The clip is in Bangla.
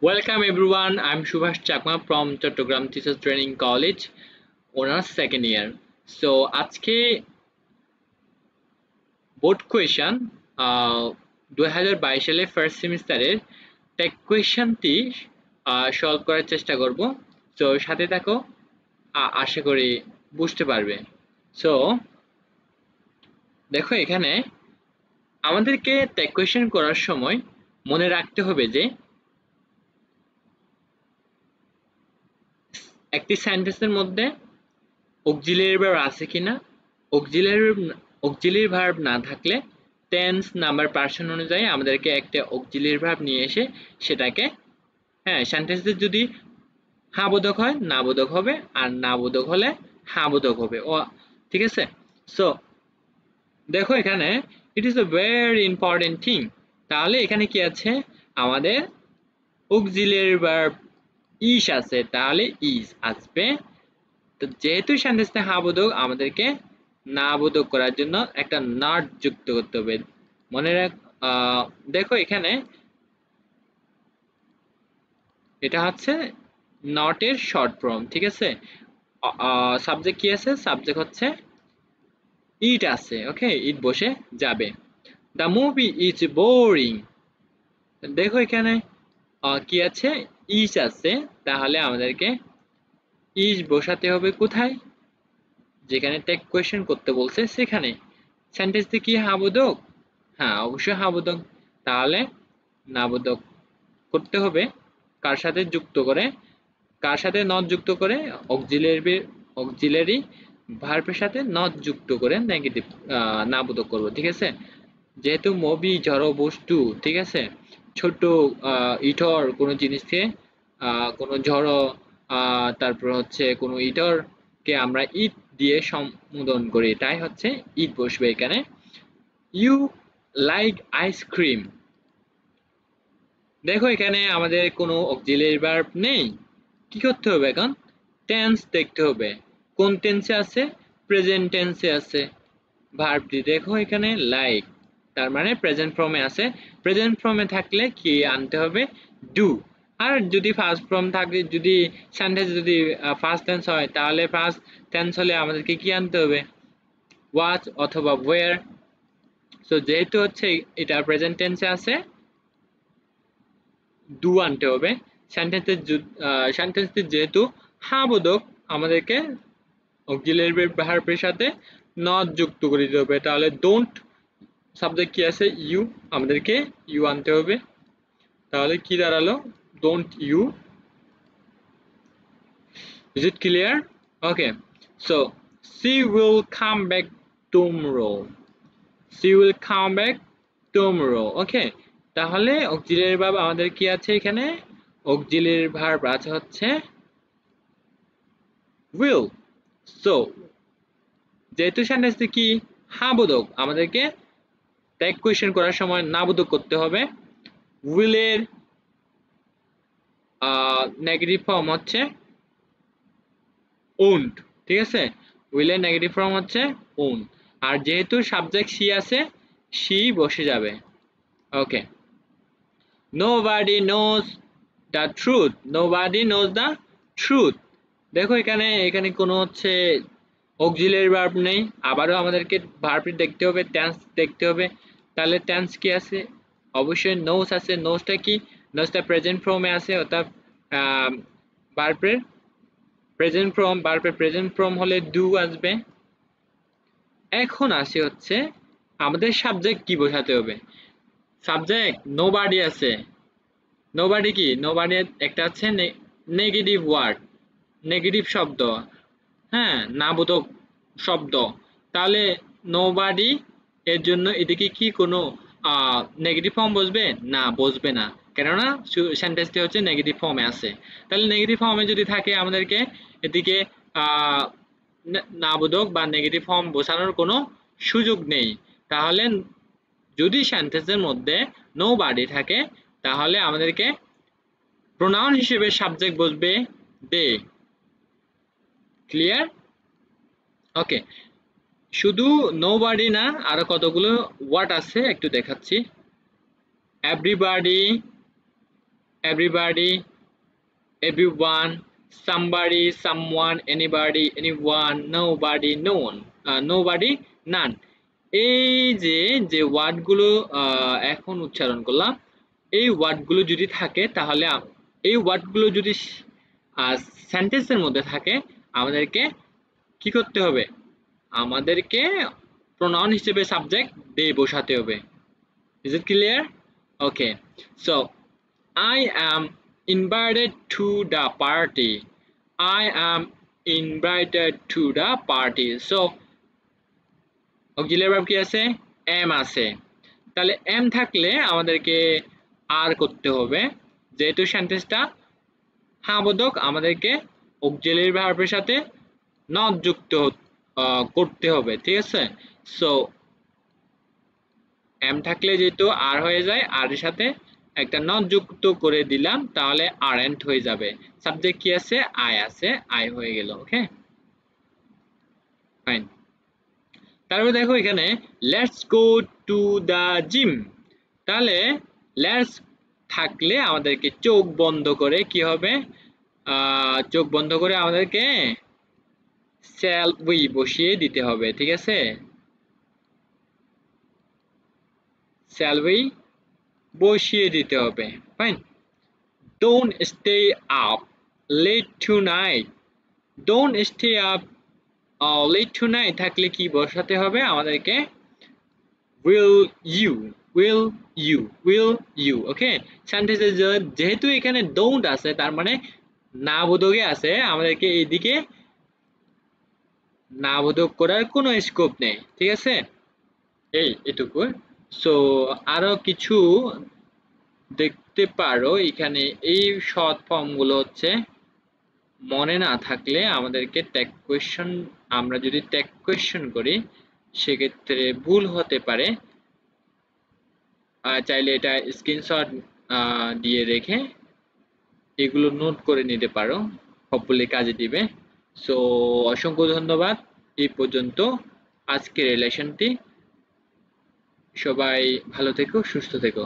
Welcome everyone. I'm Subhash Chakma from Chattogram Teachers Training College, Honors second year. So আজকে বোর্ড কোয়েশন 2022 সালে ফার্স্ট সেমিস্টারের টেক কোয়েশনটি সলভ করার চেষ্টা করব। সো সাথে থাকো, আশা করি বুঝতে পারবে। সো দেখো এখানে আমাদেরকে টেক কোয়েশন করার সময় মনে রাখতে হবে যে একটি সেন্টেন্সের মধ্যে অক্সিলিয়ারি ভার্ব আছে কিনা, অক্সিলিয়ারি ভার্ব না থাকলে টেন্স নাম্বার পার্সন অনুযায়ী আমাদেরকে একটা অক্সিলিয়ারি ভার্ব নিয়ে এসে সেটাকে সেন্টেন্সে যদি হ্যাঁ বোধক হয় না বোধক হবে, আর না বোধক হলে হ্যাঁ বোধক হবে। ও ঠিক আছে। সো দেখো এখানে it is a very important thing. তাহলে এখানে কি আছে, আমাদের অক্সিলিয়ারি ভার্ব ইস আছে, তাহলে ইস আসবে। তো যেহেতু সেন্টেন্সটা হ্যাঁ বোধক, আমাদেরকে না বোধক করার জন্য একটা নট যুক্ত করতে হবে। মনে রাখ, দেখো এখানে এটা হচ্ছে নট এর শর্ট ফর্ম, ঠিক আছে। সাবজেক্ট কি আছে, সাবজেক্ট হচ্ছে ইট আছে, ওকে, ইট বসে যাবে। The movie is boring. দেখো এখানে কি আছে, ইজ আছে, তাহলে আমাদেরকে ইজ বসাতে হবে কোথায়, যেখানে টেক কোয়েশ্চেন করতে বলছে সেখানে। সেন্টেন্সে কি হ্যাঁ বোধক, হ্যাঁ অবশ্যই হ্যাঁ বোধক। তাহলে না বোধক করতে হবে কার সাথে যুক্ত করে, কার সাথে নট যুক্ত করে, অক্সিলারি ভার্বের সাথে নট যুক্ত করে নেগেটিভ না বোধক করব, ঠিক আছে। যেহেতু মুভি জড় বস্তু, ঠিক আছে, ছোট ইটর কোনো জিনিসকে কোনো ঝড়, তারপর হচ্ছে কোনো ইটর কে আমরা ইট দিয়ে সম্বোধন করি, তাই হচ্ছে ইট বসবে এখানে। You like ice cream. দেখো এখানে আমাদের কোনো অক্সিলারি ভার্ব নেই, কি করতে হবে এখন, টেন্স দেখতে হবে। কোন টেন্সে আছে, প্রেজেন্ট টেন্সে আছে ভার্বটি। দেখো এখানে লাইক, তার মানে প্রেজেন্ট ফর্মে আছে। প্রেজেন্ট ফর্মে থাকলে কি আনতে হবে, ডু। আর যদি ফার্স্ট ফর্ম থাকে, যদি সেন্টেন্স যদি ফার্স্ট টেন্স হয়, তাহলে ফার্স্ট টেন্স হলে আমাদেরকে কি আনতে হবে, ওয়াচ অথবা ওয়্যার। সো যেহেতু হচ্ছে এটা প্রেজেন্ট টেন্সে আছে, ডু আনতে হবে। সেন্টেন্সটি যেহেতু হ্যাঁ বোধক, আমাদেরকে অক্সিলারি ভার্বের সাথে নট যুক্ত করে দিতে হবে। তাহলে ডোন্ট, সাবজেক্ট কি আছে ইউ, আমাদেরকে ইউ আনতে হবে। তাহলে কি দাঁড়ালো, don't you. Is it clear? Okay. So she will come back tomorrow. she will come back tomorrow. ওকে, তাহলে অক্সিলারি ভার্ব আমাদের কি আছে এখানে, অক্সিলারি ভার্ব আছে হচ্ছে will. সো যেহেতু সেন্টেন্সটি কি হ্যাঁ বোধক, আমাদেরকে টেক কোয়েশ্চেন করার সময় না বোধক করতে হবে। will এর নেগেটিভ ফর্ম হচ্ছে ওন্ট, ঠিক আছে। will এর নেগেটিভ ফর্ম হচ্ছে ওন্ট। আর যেহেতু সাবজেক্ট সি আছে, সি বসে যাবে। ওকে, nobody knows the truth. nobody knows the truth. দেখো এখানে কোনো হচ্ছে অক্সিলারি ভার্ব নেই, আবারও আমাদেরকে ভার্বটি দেখতে হবে, টেন্স দেখতে হবে। তাহলে টেন্স কি আছে, অবশ্যই নোস আছে। নোসটা কি, নোসটা প্রেজেন্ট ফর্মে আছে, অর্থাৎ ভার্বের প্রেজেন্ট ফর্ম, ভার্বের প্রেজেন্ট ফর্ম হলে ডু আসবে। এখন আসে হচ্ছে আমাদের সাবজেক্ট কি বসাতে হবে। সাবজেক্ট নোবডি আছে। নোবডি কি, নোবডি একটা আছে নেগেটিভ ওয়ার্ড, নেগেটিভ শব্দ, হ্যাঁ নাবোধক শব্দ। তাহলে নোবডি এর জন্য এদিকে কি কোনো নেগেটিভ ফর্ম বসবে না, বসবে না, কেননা সেন্টেন্সটি হচ্ছে নেগেটিভ ফর্মে আছে। তাহলে নেগেটিভ ফর্মে যদি থাকে, আমাদেরকে এদিকে নাবোধক বা নেগেটিভ ফর্ম বসানোর কোনো সুযোগ নেই। তাহলে যদি সেন্টেন্সের মধ্যে নোবডি থাকে, তাহলে আমাদেরকে প্রোনাউন হিসেবে সাবজেক্ট বসবে দে। ক্লিয়ার? ওকে, শুধু নোবডি না, আরো কতগুলো ওয়ার্ড আছে একটু দেখাচ্ছি। Everybody, everybody, everyone, somebody, someone, anybody, anyone, nobody, no one, nobody, none. এই যে যে ওয়ার্ডগুলো এখন উচ্চারণ করলাম, এই ওয়ার্ডগুলো যদি থাকে তাহলে এই ওয়ার্ডগুলো যদি সেন্টেন্সের মধ্যে থাকে আমাদেরকে কি করতে হবে? আমাদেরকে প্রোনাউন হিসেবে সাবজেক্ট দে বসাতে হবে। Is it clear? Okay. So I am invited to the party. I am invited to the party. So auxiliary verb কি আছে? am আছে। তাহলে am থাকলে আমাদেরকে আর করতে হবে, যেহেতু সেন্টেন্সটা হ্যাঁ বোধক, আমাদেরকে auxiliary verb এর সাথে not যুক্ত করতে হবে, ঠিক আছে? সো এম থাকলে যেহেতু আর হয়ে যায়, আর এর সাথে একটা নট যুক্ত করে দিলাম, তাহলে আরএন্ট হয়ে যাবে। সাবজেক্ট কি আছে? আই আছে, আই হয়ে গেল। Okay fine. তারপরে দেখো এখানে let's go to the gym. তাহলে লেটস থাকলে আমাদেরকে চোখ বন্ধ করে কি হবে? চোখ বন্ধ করে আমাদেরকে শ্যাল উই বসিয়ে দিতে হবে, ঠিক আছে? শ্যাল উই বসিয়ে দিতে হবে। Fine. Don't stay up late tonight. Don't stay up late tonight থাকলে কি বসাতে হবে আমাদেরকে? Will you, will you, will you. ওকে, সেন্টেন্সে যেহেতু এখানে don't আছে তার মানে না বোধকে আছে, আমাদেরকে এইদিকে না বোধক করার কোনো স্কোপ নেই, ঠিক আছে? এটুকু। সো আরো কিছু দেখতে পারো এখানে, এই শর্ট ফর্ম গুলো হচ্ছে মনে না থাকলে আমাদেরকে ট্যাগ কোয়েশ্চন, আমরা যদি ট্যাগ কোয়েশ্চন করি সেক্ষেত্রে ভুল হতে পারে। চাইলে এটা স্ক্রিনশট দিয়ে রেখে এগুলো নোট করে নিতে পারো, হপফুলি কাজে দিবে। সো অসংখ্য ধন্যবাদ, এই পর্যন্ত আজকের রিলেশনটি। সবাই ভালো থেকো, সুস্থ থেকো।